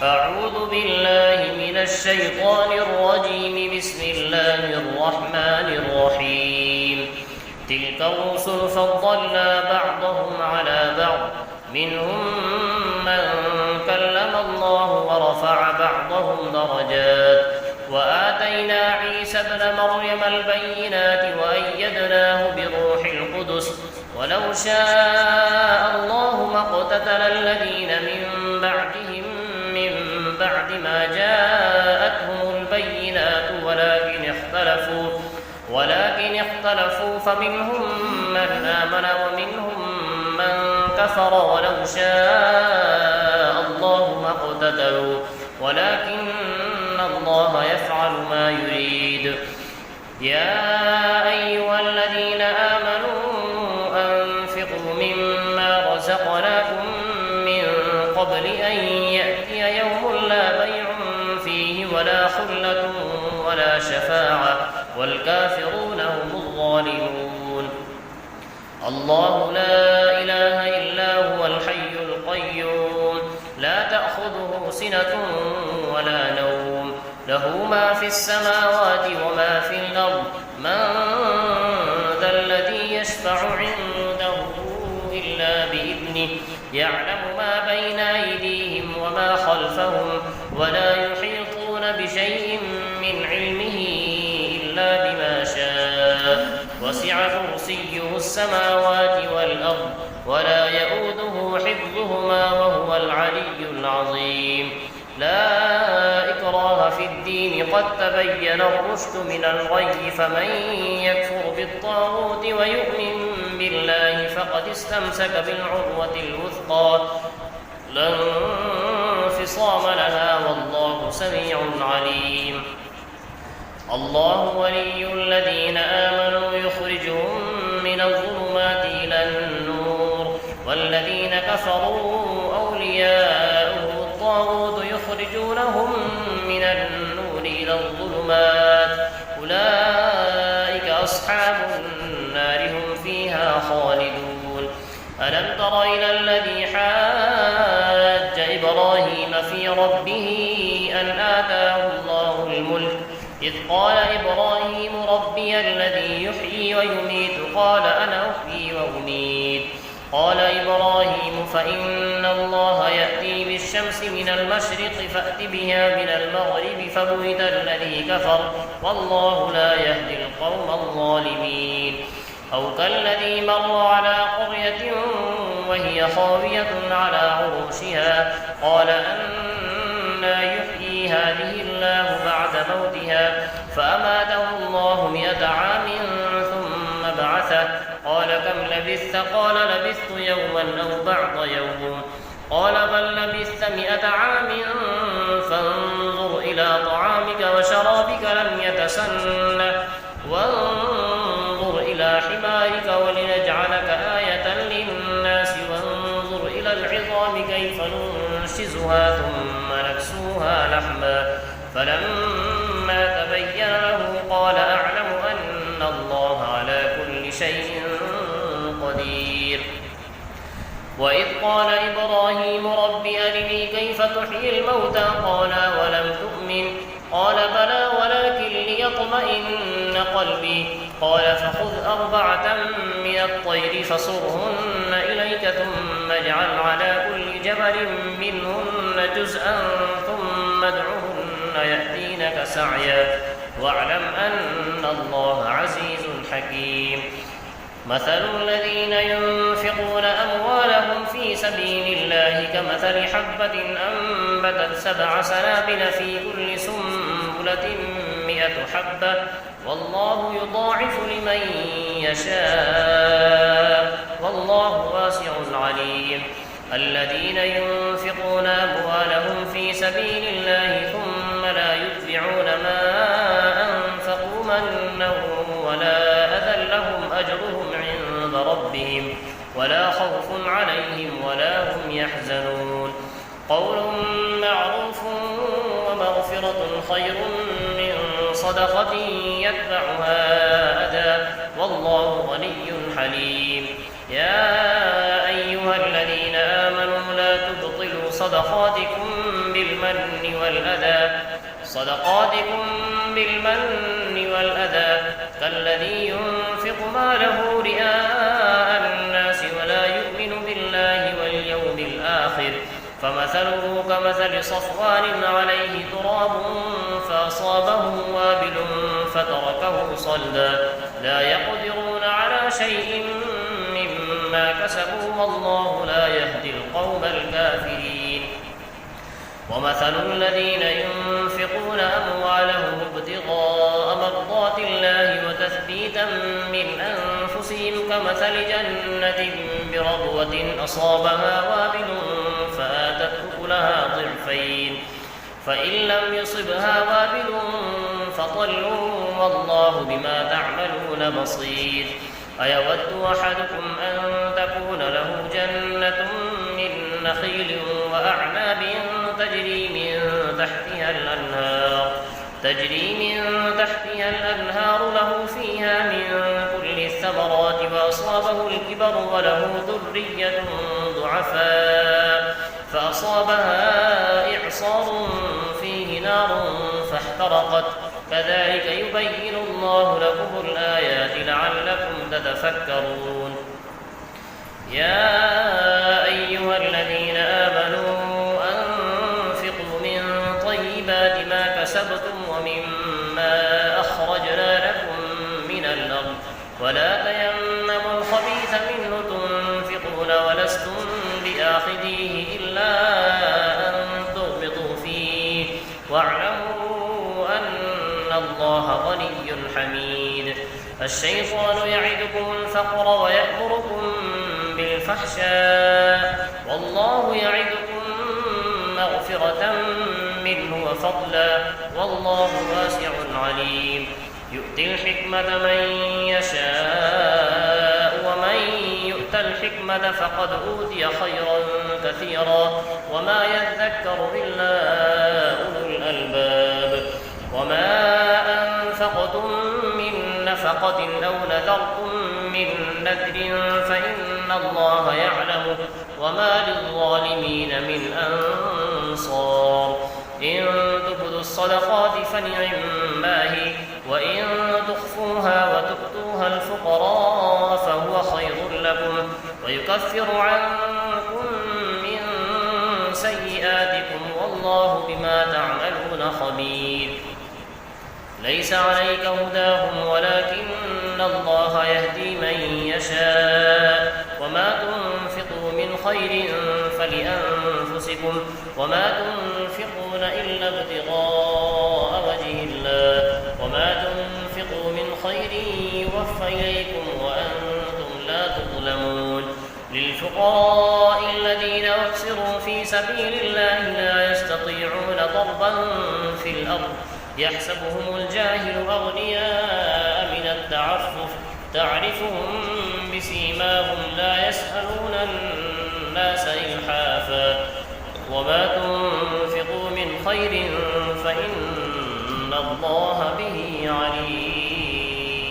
أعوذ بالله من الشيطان الرجيم. بسم الله الرحمن الرحيم. تلك الرسل فضلنا بعضهم على بعض، منهم من كلم الله ورفع بعضهم درجات، وآتينا عيسى ابن مريم البينات وأيدناه بروح القدس، ولو شاء الله ما اقتتل الذين من بعدهم من بعد ما جاءتهم البينات ولكن اختلفوا فمنهم من آمن ومنهم من كفر، ولو شاء الله ما اقتتلوا ولكن الله يفعل ما يريد. يا أيها الذين آمنوا أنفقوا مما رزقناكم من قبل أن يأتي يوم لا بيع فيه ولا خلة ولا شفاعة والكافرون هم الظالمون. الله لا إله إلا هو الحي القيوم، لا تأخذه سنة ولا نوم، له ما في السماوات وما في الأرض. من ذا الذي يشفع عنده إلا بإذنه، يعلم ما بين أيديهم وما خلفهم، ولا يحيطون بشيء من علمه إلا بما شاء، وسع كرسيه السماوات والأرض ولا يؤوده حفظهما وهو العلي العظيم. لا إكراه في الدين، قد تبين الرشد من الغي، فمن يكفر بالطاغوت ويؤمن بالله فقد استمسك بالعروة الوثقى لا انفصام لها، والله سميع عليم. الله ولي الذين آمنوا يخرجهم من الظلمات إلى النور، والذين كفروا أولياؤهم الطاغوت يخرجونهم من النور إلى الظلمات، أولئك أصحاب النار هم فيها خالدون. ألم تر إلى الذي حاج إبراهيم في ربه أن آتاه الله الملك، إذ قال إبراهيم ربي الذي يحيي ويميت، قال أنا أحيي وأميت. قال إبراهيم فإن الله يأتي بالشمس من المشرق فأت بها من المغرب، فبهت الذي كفر والله لا يهدي القوم الظالمين. أو كالذي مر على قرية وهي خاوية على عروشها، قال أنى يحيي هذه الله بعد موتها، فأماته الله 100 عام ثم بعثه، قال كم لبثت؟ قال لبثت يوما أو بعض يوم، قال بل لبثت 100 عام فانظر إلى طعامك وشرابك لم يتسنه، وانظر إلى حمارك ولنجعلك آية للناس، وانظر إلى العظام كيف ننشزها ثم نكسوها لحما، فلما تبين له قال أعلم أن الله على كل شيء قدير. وإذ قال إبراهيم رب أرني كيف تحيي الموتى، قال ولم تؤمن، قال بلى ولكن ليطمئن قلبي، قال فخذ 4 من الطير فصرهن إليك ثم اجعل على كل جبل منهن جزءا ثم ادعهن يأتينك سعيا، واعلم أن الله عزيز حكيم. مثل الذين ينفقون أموالهم في سبيل الله كمثل حبة أنبتت 7 سنابل في كل سنبلة 100 حبة، والله يضاعف لمن يشاء، والله واسع عليم. الذين ينفقون أموالهم في سبيل الله ثم لا يتبعون ما أنفقوا منا ولا أذى لهم أجرهم عند ربهم ولا خوف عليهم ولا هم يحزنون. قول معروف ومغفرة خير من صدقة يتبعها أذى، والله غني حليم. يا أيها الذين آمنوا لا تبطلوا صدقاتكم بالمن والأذى كالذي ينفق ماله رئاء الناس ولا يؤمن بالله واليوم الآخر فمثله كمثل صفوان عليه تراب فأصابه وابل فتركه صلدا لا يقدرون على شيء مما كسبوا والله لا يهدي القوم الكافرين ومثل الذين ينفقون أموالهم ابتغاء مرضات الله وتثبيتا من أنفسهم كمثل جنة بربوة أصابها وابل فآتت أكلها ضعفين فإن لم يصبها وابل فطل والله بما تعملون بصير أيود أحدكم أن تكون له جنة من نخيل وأعناب تجري من تحتها الأنهار له فيها من كل الثمرات وأصابه الكبر وله ذرية ضعفاء فأصابها إعصار فيه نار فاحترقت كذلك يبين الله لكم الآيات لعلكم تتفكرون يا أيها الذين آمنوا أنفقوا من طيبات ما كسبتم ومما أخرجنا لكم من الأرض ولا تيمموا الخبيث منه تنفقون ولستم بآخذيه إلا أن تغمضوا فيه واعلموا أن الله غني حميد الشيطان يعدكم الفقر ويأمركم بالفحشاء والله يعدكم مغفرة منه وفضلا والله واسع عليم يؤتي الحكمة من يشاء ومن يؤت الحكمة فقد أوتي خيرا كثيرا وما يذكر إلا أولو الألباب وما أنفقتم من نفقة أو نذرتم من نذر فإن الله يعلمه وما للظالمين من أنصار إن تبدوا الصدقات فنعما هي وإن تخفوها وتؤتوها الفقراء فهو خير لكم ويكفر عنكم من سيئاتكم والله بما تعملون خبير ليس عليك هداهم ولكن الله يهدي من يشاء وما تنفقوا من خير فلأنفسكم وما تنفقون إلا ابتغاء وجه الله وما تنفقوا من خير يوفى إليكم وأنتم لا تظلمون للفقراء الذين أحصروا في سبيل الله لا يستطيعون ضربا في الأرض يحسبهم الجاهل أغنياء من التعفف تعرفهم بسيماهم لا يسألون الناس إلحافا وما تنفقوا من خير فإن الله به عليم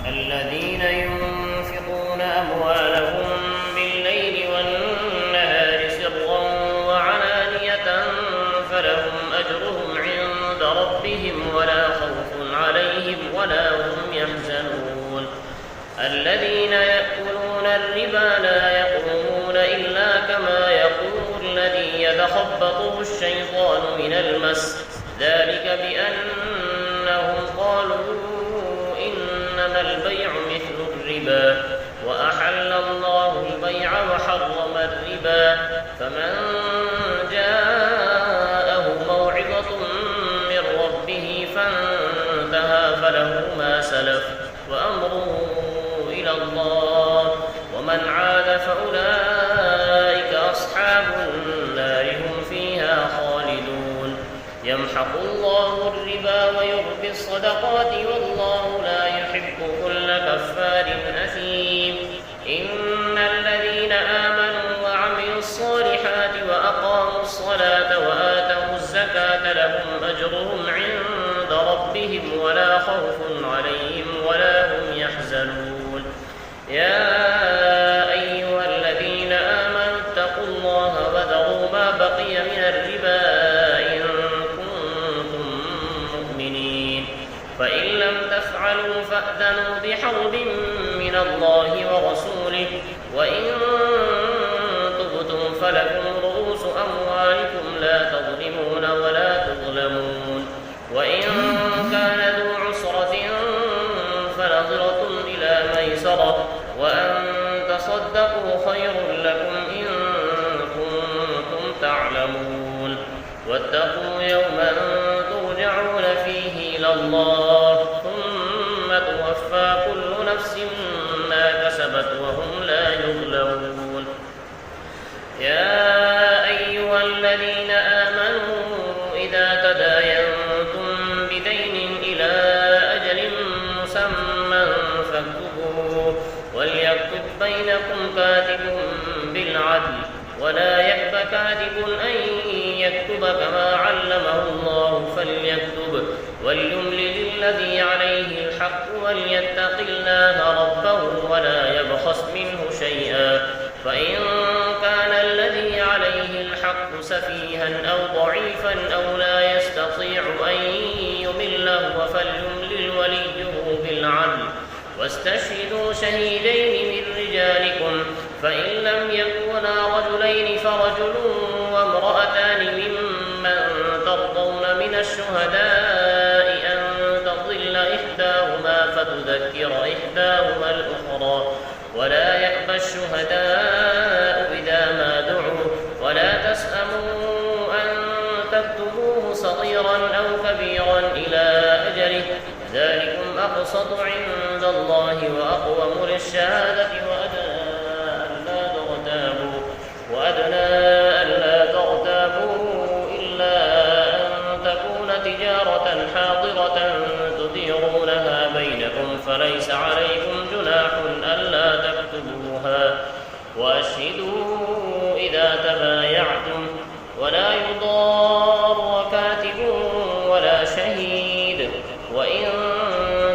الذين ينفقون أموالهم بالليل والنهار سرا وعلانية فلهم أجرهم عند ربهم ولا خوف عليهم ولا هم يحزنون الذين يأكلون الربا لا يقومون إلا كما يقوم الذي يتخبطه الشيطان من المس ذلك بأنهم قالوا إنما البيع مثل الربا وأحل الله البيع وحرم الربا فمن جاءه موعظة من ربه فانتهى فله ما سلف وأمره إلى الله ومن عاد فأولئك أصحاب النار هم فيها خالدون يمحق الله الربا ويربي الصدقات والله لا يحب كل كفار أثيم إن الذين آمنوا وعملوا الصالحات وأقاموا الصلاة وآتوا الزكاة لهم أجرهم عند ربهم ولا خوف عليهم ولا هم يحزنون يا أيها الذين آمنوا اتقوا الله وذروا ما تفعلوا فأذنوا بحرب من الله ورسوله، وإن تبتم فلكم رؤوس أموالكم لا تظلمون ولا تظلمون، وإن كان ذو عسرة فنظرة إلى ميسرة، وأن تصدقوا خير لكم إن كنتم تعلمون. واتقوا يوما ترجعون فيه إلى الله ثم توفى كل نفس ما كسبت وهم لا يظلمون. يا أيها الذين آمنوا إذا تداينتم بدين إلى أجل مسمى فاكتبوه، وليكتب بينكم كاتب بالعدل، ولا يأب كاتب أن يكتب كما علمه الله فليكتب، وليملل الذي عليه الحق وليتق الله ربه ولا يبخس منه شيئا، فإن كان الذي عليه الحق سفيها أو ضعيفا أو لا يستطيع أن يمل فليملل وليه بالعدل، واستشهدوا شهيدين من رجالكم، فإن لم يكونا رجلين فرجل وامرأتان ممن ترضون من الشهداء أن تضل إحداهما فتذكر إحداهما الأخرى، ولا يأبى الشهداء إذا ما دعوا، ولا تسأموا أن تكتبوه صغيرا أو كبيرا إلى أجله، ذلكم أقسط عند الله وأقوم للشهادة وأدنى ألا ترتابوا إلا أن تكون تجارة حاضرة تديرونها بينكم فليس عليكم جناح ألا تكتبوها، وأشهدوا إذا تبايعتم، ولا يضار كاتب ولا شهيد، وإن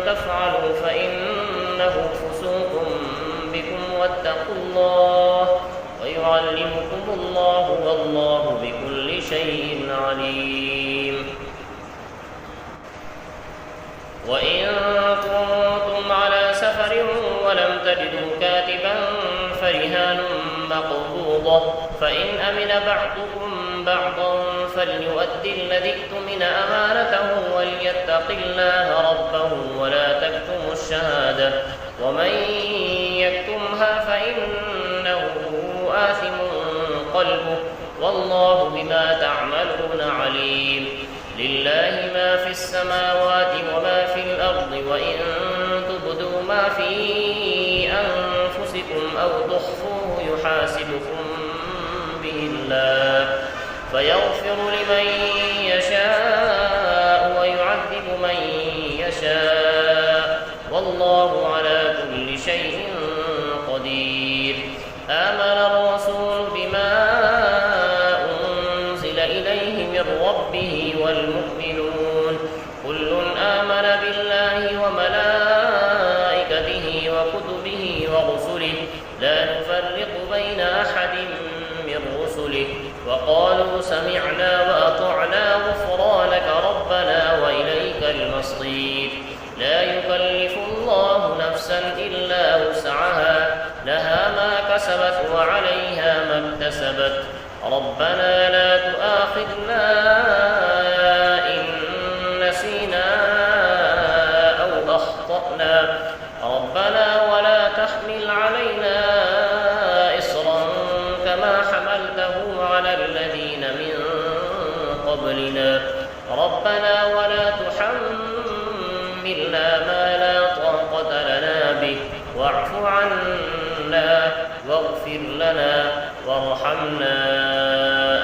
تفعلوا فإنه فسوق بكم، واتقوا الله ويعلمكم الله والله بكل شيء عليم. وإن كنتم على سفر ولم تجدوا كاتبا فرهان مقبوضة، فإن أمن بعضكم بعضا فليؤدي الذي اؤتمن أمانته وليتق الله ربه ولا تكتموا الشهادة، ومن يكتمها فإنه آثم قلبه والله بما تعملون عليم. لله ما في السماوات وما في الأرض، وإن تبدوا ما في أنفسكم أو تخفوه يحاسبكم به الله، فيغفر لمن يشاء ويعذب من يشاء، والله على كل شيء قدير. آمن الرسول بما أنزل إليه من ربه والمؤمنون كل آمن بالله وملائكته وكتبه ورسله لا نفرق بين أحد من رسله، وقالوا سمعنا وأطعنا غفرانك ربنا وإليك المصير. لا يكلف الله نفسا إلا وسعها، لها ما كسبت وعليها ما اكتسبت، ربنا لا تؤاخذنا إن نسينا أو أخطأنا، ربنا ولا تحمل علينا إصرا كما حملته على الذين من قبلنا، ربنا ولا تحملنا ما لا طاقة لنا به، واعف عنا واغفر لنا وارحمنا،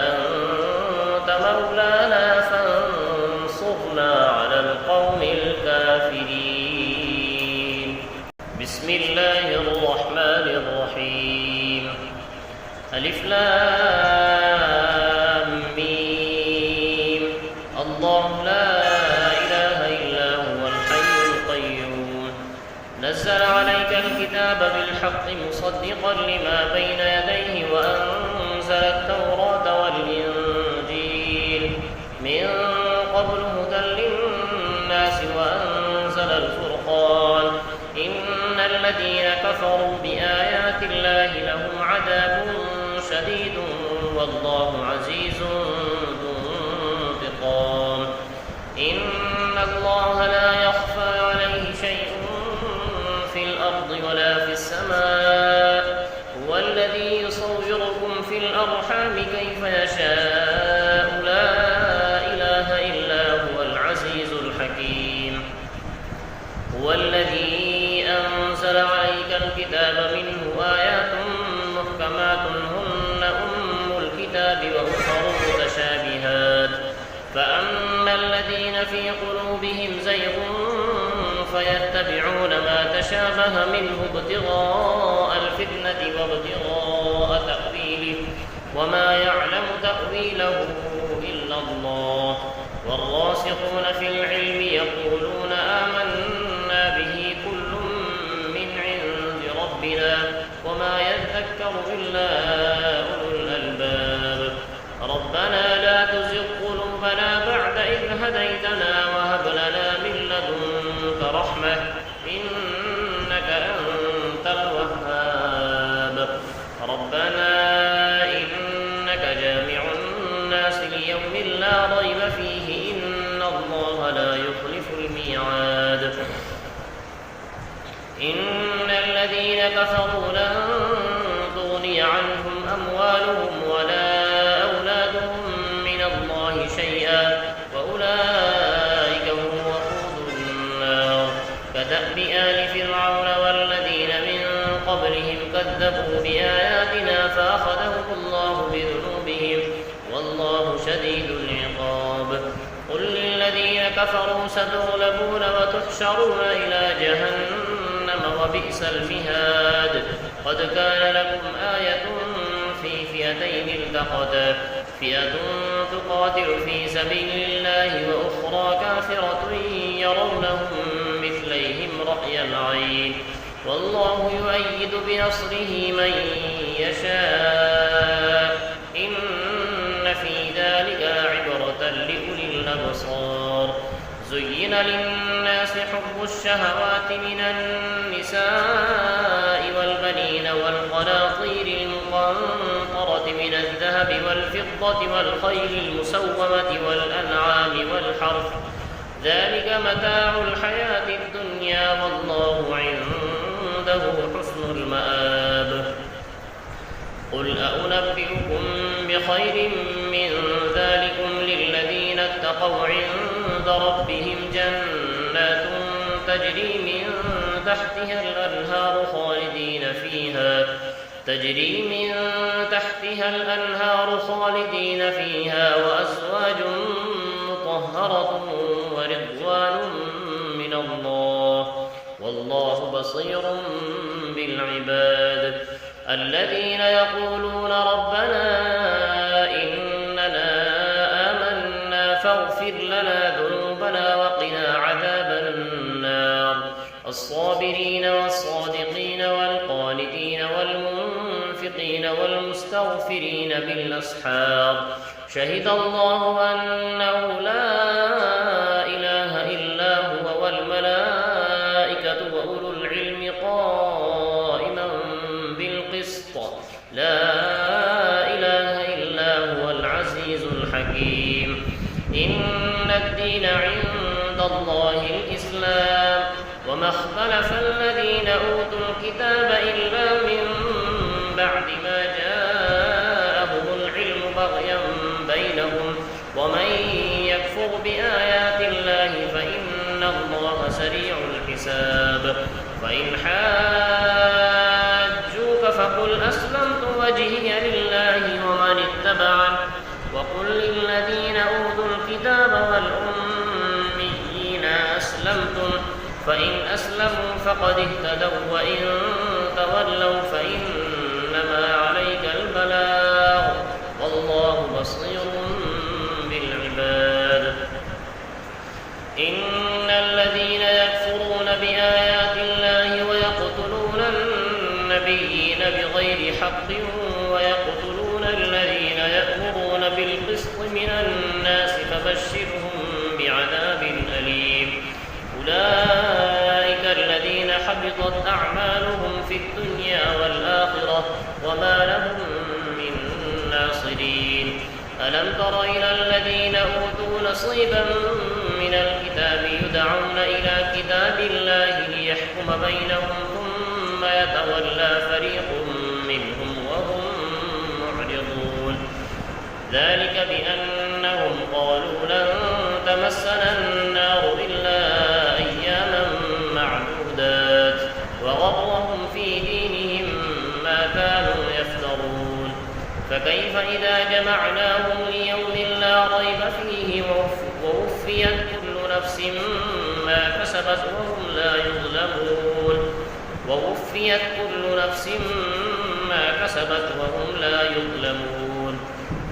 أنت مولانا فانصرنا على القوم الكافرين. بسم الله الرحمن الرحيم. ألف لام ميم. الله لا إله إلا هو الحي القيوم، نزل عليك الكتاب بالحق مصدقا لما بين يديه وأنزل التوراة والإنجيل من قبل هدى للناس وأنزل الفرقان كفروا بآيات الله لهم عذاب شديد والله عزيز ذو انتقام. إن الله لا يخفى عليه شيء في الأرض ولا في السماء، هو الذي يصوركم في الأرحام كيف يشاء، لا إله إلا هو العزيز الحكيم. هو الذي أنزل عليك الكتاب منه آيات محكمات هن أم الكتاب وأخر متشابهات، فأما الذين في قلوبهم زيغ فيتبعون ما تشابه منه ابتغاء الفتنة وابتغاء تأويله وما يعلم تأويله إلا الله، والراسخون في العلم يقولون آمنا به كل من عند ربنا وما يذكر إلا أولو الألباب. ربنا لا تزغ قلوبنا بعد إذ هديتنا وهب لنا من لدنك رحمة إنك أنت الوهاب. ربنا إنك جامع الناس ليوم لا ريب فيه إن الله لا يخلف الميعاد. إن الذين كفروا لن تغني عنهم أموالهم ولا أولادهم من الله شيئا وأولئك هم وقود النار. كدأب آل فرعون والذين من قبلهم كذبوا بآياتنا فأخذهم الله بذنوبهم والله شديد العقاب. قل للذين كفروا ستغلبون وتحشرون إلى جهنم وبئس المهاد. قد كان لكم آية في فئتين التقتا، فئة تقاتل في سبيل الله وأخرى كافرة يرونهم مثليهم رأي العين والله يؤيد بنصره من يشاء إن في ذلك لعبرة لأولي الأبصار. زين للناس حب الشهوات من النساء والبنين والقناطير المقنطرة من الذهب والفضة والخيل المسومة والأنعام والحرث، ذلك متاع الحياة الدنيا والله عنده حسن المآب. قل أنبئكم بخير من ذلكم للذين اتقوا عند ربهم جنات تجري من تحتها الأنهار خالدين فيها وأزواج مطهرة ورضوان من الله والله بصير بالعباد. الذين يقولون ربنا إننا آمنا فاغفر لنا ذنوبنا وقنا عذاب النار. الصابرين والصادقين والقانتين والمنفقين والمستغفرين بالأسحار. شهد الله أنه لا إله إلا هو والملائكة وأولو العلم قائما بالقسط لا إله إلا هو العزيز الحكيم. إن الدين عند الله الإسلام وما اختلف الذين أوتوا الكتاب إلا من بعد ما جاءهم العلم بغيا بينهم ومن يكفر بآيات الله فإن الله سريع الحساب. فإن حاجوك فقل أسلمت وجهي لله ومن اتبعني وقل للذين أوتوا الكتاب والأميين أسلمتم فإن أسلموا فقد اهتدوا وإن تولوا فإنما عليك البلاغ والله بصير بالعباد. إن الذين يكفرون بآيات الله ويقتلون النبيين بغير حق ويقتلون الذين يأمرون بالقسط من الناس فبشرهم بعذاب أليم. أولئك الذين حبطت أعمالهم في والآخرة وما لهم من ناصرين. ألم تر إلى الذين أوتوا نصيبا من الكتاب يدعون إلى كتاب الله ليحكم بينهم ثم يتولى فريق منهم وهم معرضون. ذلك بأنهم قالوا لن تمسنا النار إلا أياما معدودات وغرهم في دينهم ما كانوا يفترون. فكيف إذا جمعناهم ليوم لا ريب فيه ووفيت كل نفس ما كسبت وهم لا يظلمون. ووفيت كل نفس ما كسبت وهم لا يظلمون.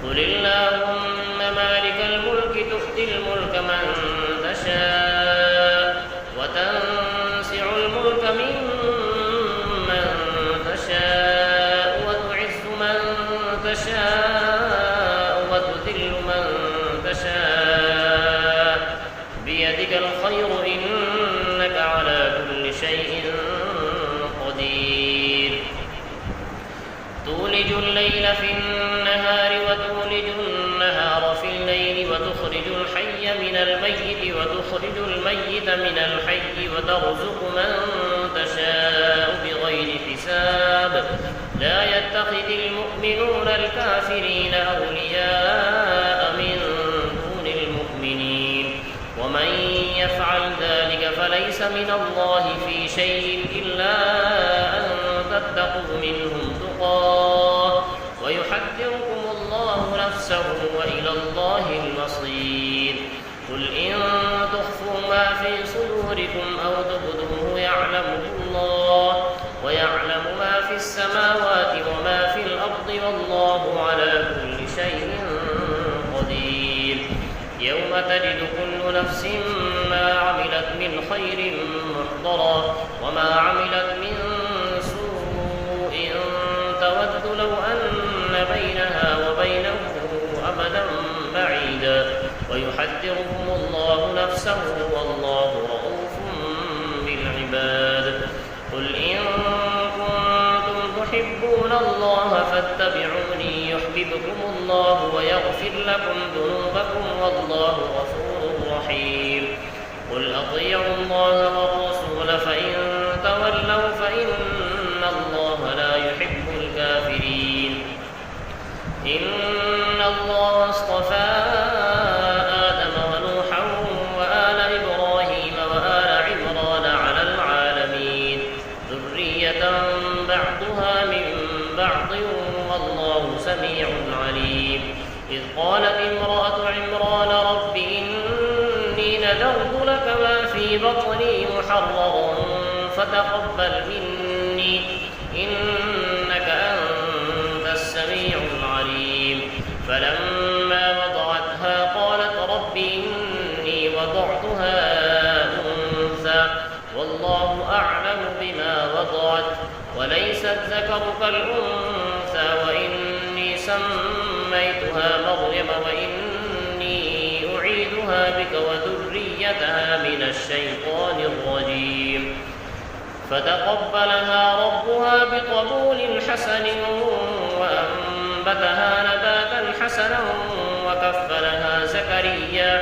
قل اللهم مالك الملك تؤتي الملك من تشاء وتنزع الملك ممن تشاء وتعز من تشاء وتذل من تشاء بيدك الخير إنك على كل شيء قدير. تولج الليل في النهار وتولج النهار في الليل وتخرج الحي من الميت وتخرج الميت من الحي وترزق من تشاء بغير حساب. لا يتخذ المؤمنون الكافرين أولياء من دون المؤمنين ومن يفعل ذلك فليس من الله في شيء إلا أن تتقوا منهم تقاه ويحذركم الله نفسه وإلى الله المصير. قل إن تخفوا ما في صدوركم أو تبدوه يعلمه الله ويعلم ما في السماوات وما في الأرض والله على كل شيء قدير. يوم تجد كل نفس ما عملت من خير محضرا وما عملت من سوء تود لو أن بينها وبينه أمدا بعيدا ويحذركم الله نفسه والله رؤوف بالعباد. قل إن كنتم تحبون الله فاتبعوني يحببكم الله ويغفر لكم ذنوبكم والله غفور رحيم. قل أطيعوا الله والرسول فإن تولوا فإن الله لا يحب الكافرين. إن الله اصطفى آدم ونوحا وآل إبراهيم وآل عمران على العالمين ذرية بعضها من بعض والله سميع عليم. إذ قالت امرأة عمران رب إني نذرت لك ما في بطني محررا فتقبل مني إنك أنت السميع العليم. فلما وضعتها قالت رب إني وضعتها أنثى والله أعلم بما وضعت وليس الذكر كالأنثى وإني سميتها مريم وإني أعيذها بك وذريتها من الشيطان الرجيم. فتقبلها ربها بقبول حسن وأنبتها نباتا حسنا وكفلها زكريا.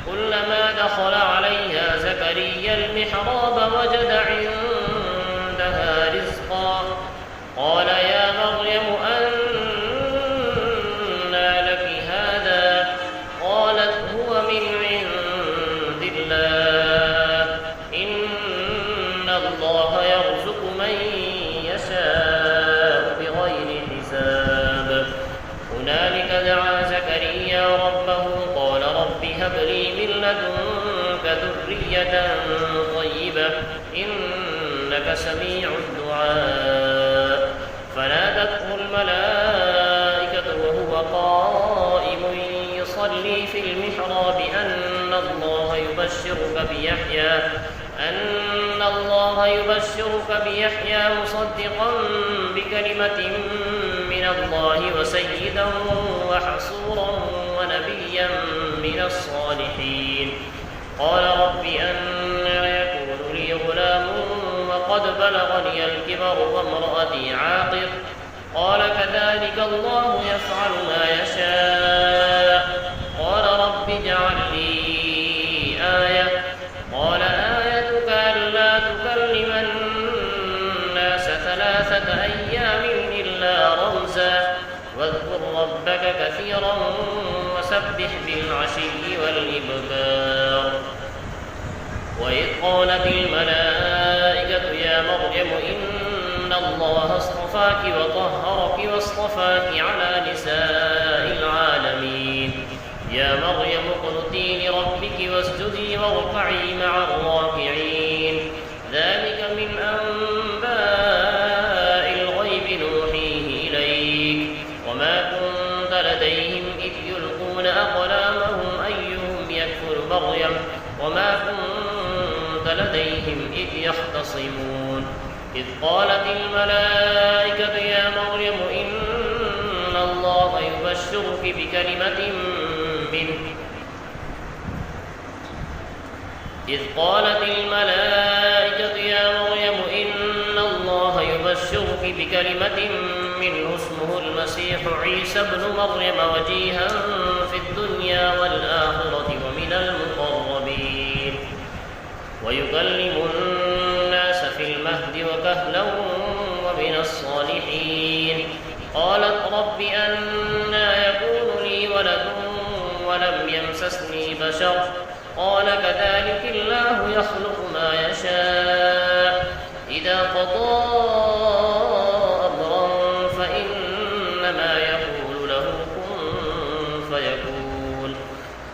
كلما دخل عليها زكريا المحراب وجد عندها رزقا قال يا مريم أنى لك هذا قالت هو من عند الله إن الله يرزق من يشاء بغير حساب. هنالك دعا زكريا ربه قال رب هب لي من لدنك ذرية طيبة إنك سميع الدعاء. فنادته الملائكة وهو قائم يصلي في المحراب أن الله يبشرك بيحيى مصدقا بكلمة من الله وسيدا وحصورا ونبيا من الصالحين. قال رب أنى يكون لي غلام وقد بلغني الكبر وامرأتي عاقر. قال كذلك الله يفعل ما يشاء. قال رب اجعل لي آية. قال آيتك ألا تكلم الناس 3 أيام إلا رمزا واذكر ربك كثيرا وسبح بالعشي والإبكار. وإذ قالت الملائكة يا مريم إن الله اصطفاك وطهرك واصطفاك على نساء العالمين. يا مريم اقنتي لربك واسجدي واركعي مع الراكعين. ذلك من أنباء الغيب نوحيه إليك وما كنت لديهم إذ يلقون أقلامهم أيهم يكفل مريم وما كنت لديهم إذ يختصمون. إذ قالت الملائكة يا مريم إن الله يبشرك بكلمة منه. إذ قالت الملائكة يا مريم إن الله يبشرك بكلمة منه اسمه المسيح عيسى ابن مريم وجيها في الدنيا والآخرة ومن المقربين ويكلم الناس في المهد وكهلا ومن الصالحين. قالت رب أنى يكون لي ولد ولم يمسسني بشر. قال كذلك الله يخلق ما يشاء إذا قضى أمرا فإنما يقول له كن فيكون.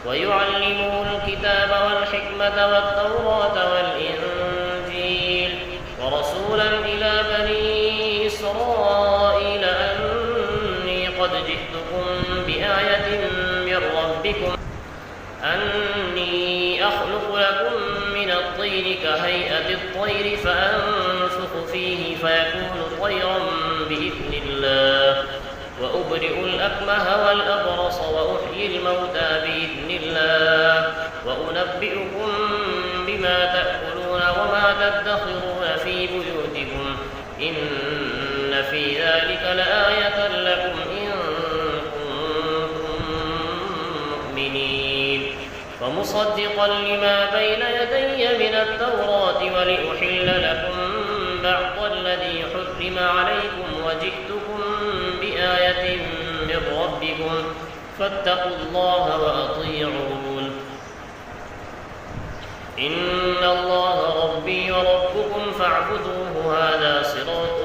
ويعلمه الكتاب والحكمة والتوراة والإنجيل ورسولا إلى بني إسرائيل أني قد جئتكم بآية من ربكم أني أخلق لكم من الطين كهيئة الطير فأنفخ فيه فيكون طيرا بإذن الله وأبرئ الأكمه والأبرص وأحيي الموتى بإذن الله وأنبئكم بما تأكلون وما تدخرون في بيوتكم إن في ذلك لآية لكم إن كنتم مؤمنين. فمصدقا لما بين يدي من التوراة ولأحل لكم بعض الذي حرم عليكم وجئتكم بآية من ربكم فاتقوا الله وأطيعون. إن الله ربي وربكم فاعبدوه هذا صراط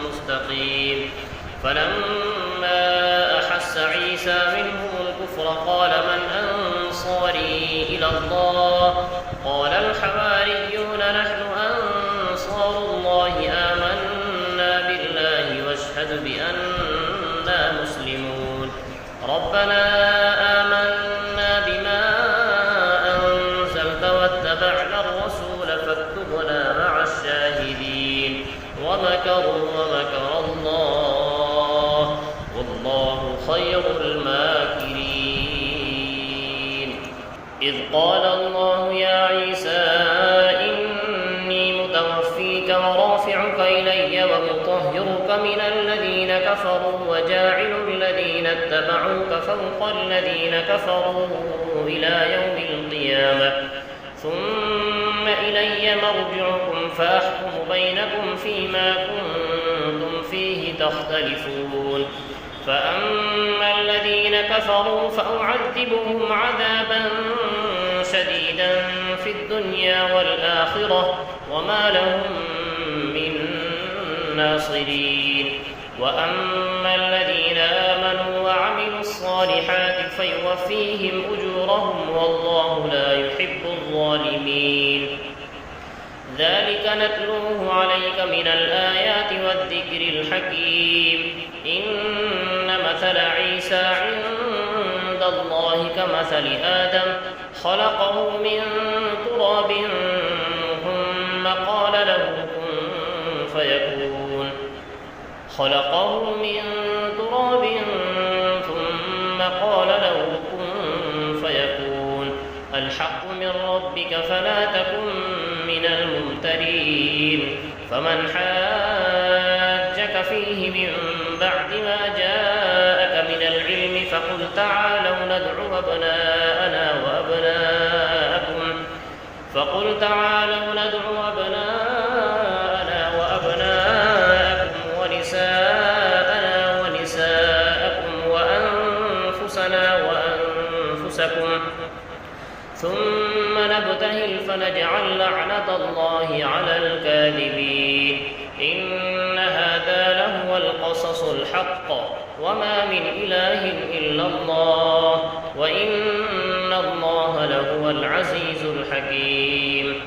مستقيم. فلما أحس عيسى منهم الكفر قال من أنصاري إلى الله؟ قال الحواريون نحن أنصار الله آمنا بالله واشهد بأننا مسلمون. ربنا آمنا بما أنزلت واتبعنا الرسول فاكتبنا مع الشاهدين. ومكروا ومكر الله والله خير الماكرين. إذ قال الله يا عيسى إني متوفيك ورافعك إلي ومطهرك من الذين كفروا وجاعل الذين اتبعوك فوق الذين كفروا إلى يوم القيامة ثم إلي مرجعكم فأحكم بينكم فيما كنتم فيه تختلفون. فأما الذين كفروا فأعذبهم عذابا شديدا في الدنيا والآخرة وما لهم من ناصرين. وأما الذين آمنوا وعملوا الصالحات فيوفيهم أجورهم والله لا يحب الظالمين. ذلك نتلوه عليك من الآيات والذكر الحكيم. إن مثل عيسى عند الله كمثل آدم خلقه من تراب ثم قال له كن فيكون. خلقه من تراب ثم قال له كن فيكون. الحق من ربك فلا تكن من من الممترين. فمن حاجك فيه من بعد ما جاءك من العلم فقل تعالوا ندعو أبناءنا وأبناءكم ونساءنا ونساءكم وأنفسنا وأنفسكم ثم نبتهل فنجعل لعنة الله على الكاذبين. إن هذا لهو القصص الحق وما من إله إلا الله وإن الله لهو العزيز الحكيم.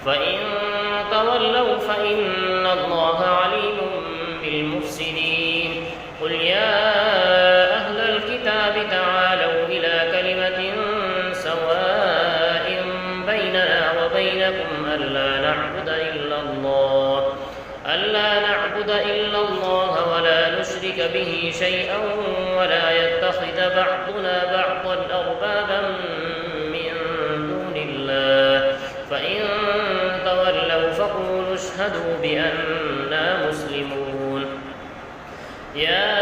فإن تولوا فإن الله عليم بالمفسدين. قل يا أهل الكتاب تعالوا إلى كلمة سواء بيننا وبينكم ألا نعبد إلا الله ولا نشرك به شيئا ولا يتخذ بعضنا بعضا أربابا من دون الله. فإن تولوا فقولوا اشهدوا بأننا مسلمون. يا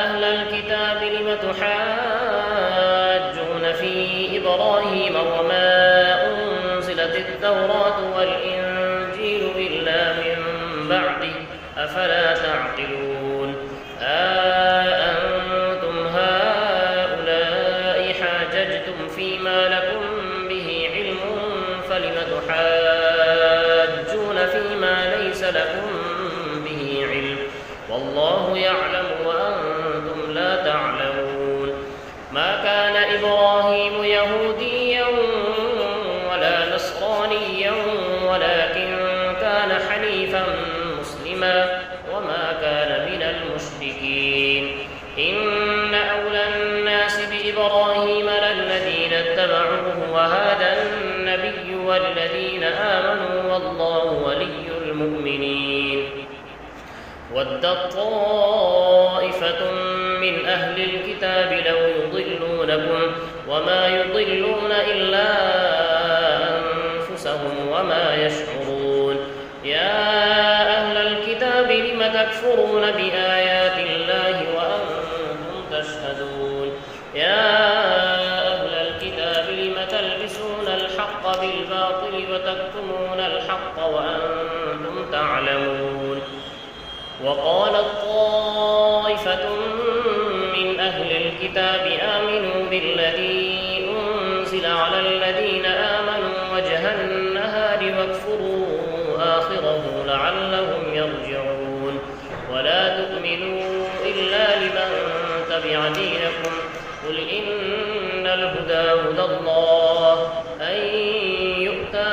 أهل الكتاب لم تحاجون في إبراهيم وما أنزلت التوراة والإنجيل إلا من بعده أفلا تعقلون. أنتم هؤلاء حاججتم فيما لكم به علم فلم تحاجون فيما ليس لكم به علم والله يعلم وأنتم لا تعلمون. ما كان إبراهيم يهوديا ولا نصرانيا ولكن كان حنيفا مسلما وما كان من المشركين. إن أولى الناس بإبراهيم للذين اتبعوه وهذا النبي والذين آمنوا والله ولي المؤمنين. ودت طائفة من أهل الكتاب لو يضلونكم وما يضلون إلا أنفسهم وما يشعرون. يا أهل الكتاب لم تكفرون بآيات الله وأنتم تشهدون. يا أهل الكتاب لم تلبسون الحق بالباطل وتكتمون الحق وأنتم تعلمون. وقالت طائفة من أهل الكتاب آمنوا بالذي أنزل على الذين آمنوا وجه النهار واكفروا آخره لعلهم يرجعون. ولا تؤمنوا إلا لمن تبع دينكم قل إن الهدى هدى الله أن يؤتى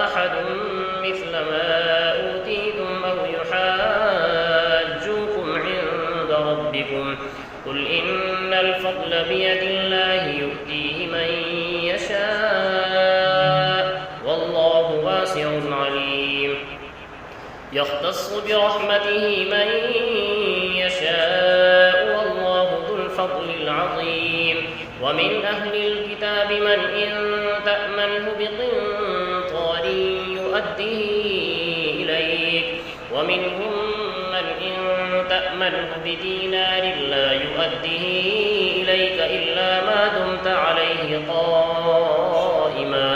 أحد مثل ما أوتيتم أو يحاجوكم عند ربكم قل إن الفضل بيد الله يؤتيه من يشاء والله واسع عليم. يختص برحمته من يشاء والله ذو الفضل العظيم. ومن أهل الكتاب من إن تأمنه بقنطار يؤديه إليك ومنهم من إن تأمنه بدينار لا يؤديه إليك إلا ما دمت عليه قائما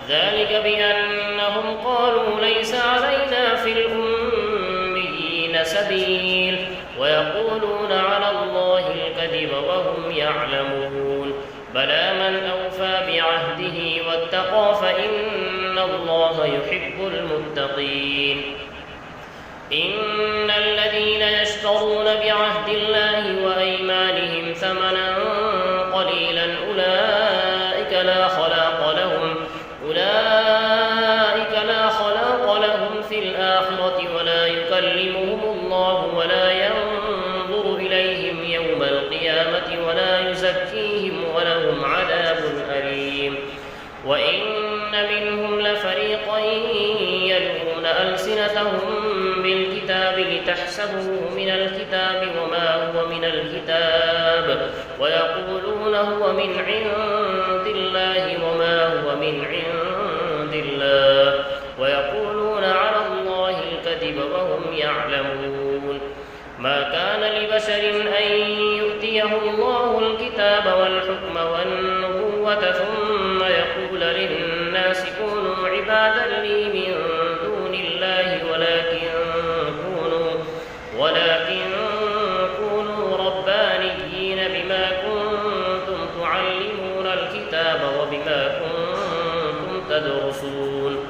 ذلك بأنهم قالوا ليس علينا في الأميين سبيل ويقولون على الله الكذب وهم يعلمون. بلى من أوفى بعهده واتقى فإن الله يحب المتقين. إن الذين يشترون بعهد الله وأيمانهم ثمنا قليلا أولئك لا خلاق لهم في الآخرة ولا يكلمهم الله ولا ينظر إليهم يوم القيامة ولا يزكيهم ولهم عذاب أليم. وإن منهم لفريقا يلوون ألسنتهم بالكتاب لتحسبوه من الكتاب وما هو من الكتاب ويقولون هو من عند الله وما هو من عند الله بشر أن يؤتيه الله الكتاب والحكم والنبوة ثم يقول للناس كونوا عبادا لي من دون الله ولكن كونوا ربانيين بما كنتم تعلمون الكتاب وبما كنتم تدرسون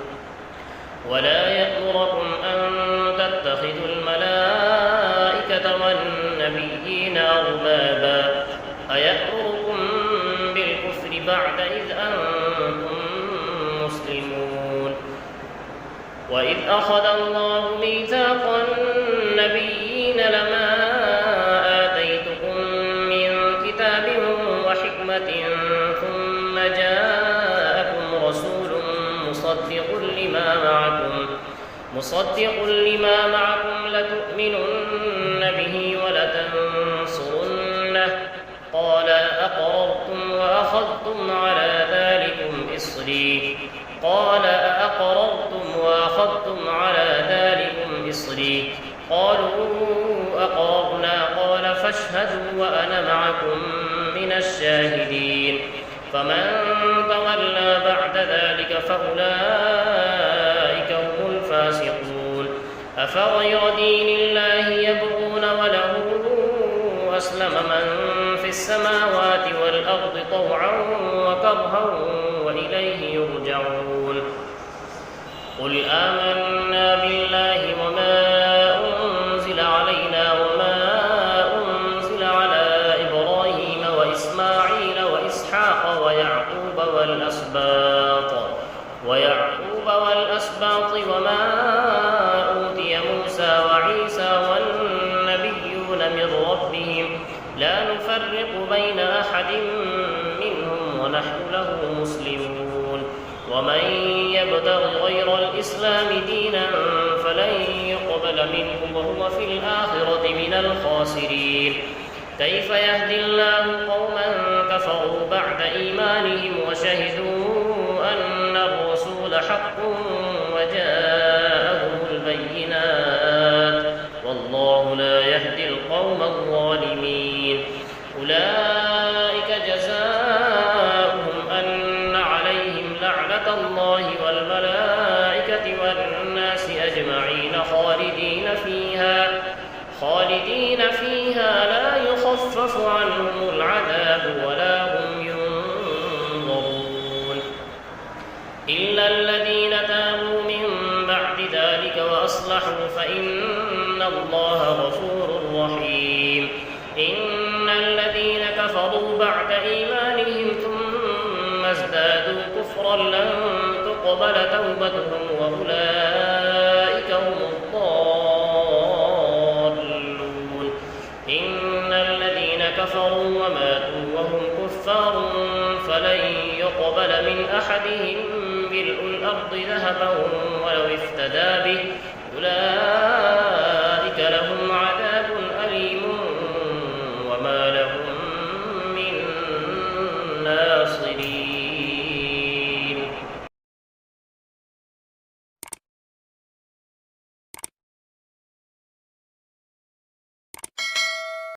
ولا يأمركم أن تتخذوا الملائكة والنبيين أربابا أيأمركم بالكفر بعد إذ أنتم مسلمون وإذ أخذ الله ميثاق النبيين لما آتيتكم من كتاب وحكمة ثم جاءكم رسول مصدق لما معكم لتؤمنن به ولتنصرنه قال أأقررتم وأخذتم على ذلكم إصري قالوا أقررنا قال فاشهدوا وأنا معكم من الشاهدين فمن تولى بعد ذلك فأولئك هم الفاسقون أفغير دين الله يبغون وله أسلم من في السماوات والأرض طوعا وكرها وإليه يرجعون قل آمنا بالله وما أنزل علينا وما أنزل على إبراهيم وإسماعيل وإسحاق ويعقوب والأسباط وما أوتي موسى وعيسى والنبيون من ربهم لا نفرق بين أحد منهم ونحن له مسلمون ومن يبتغ غير الإسلام دينا فلن يقبل منه وهو في الآخرة من الخاسرين كيف يهدي الله قوما كفروا بعد إيمانهم وشهدوا أن الرسول حق وجاءهم البينات والله لا يهدي القوم الظالمين أولئك جزاؤهم أن عليهم لعنة الله والملائكة والناس أجمعين خالدين فيها لا يخفف عنهم العذاب ولا هم ينظرون إلا الذين تابوا من بعد ذلك وأصلحوا فإن الله غفور رحيم إن الذين كفروا بعد إيمانهم ثم ازدادوا كفرا لن تقبل توبتهم وأولئك هم الضالون إن الذين كفروا وماتوا وهم كفار فلن يقبل من أحدهم ملء الأرض ذهبا ولو افتدى به أولئك لهم عذاب أليم وما لهم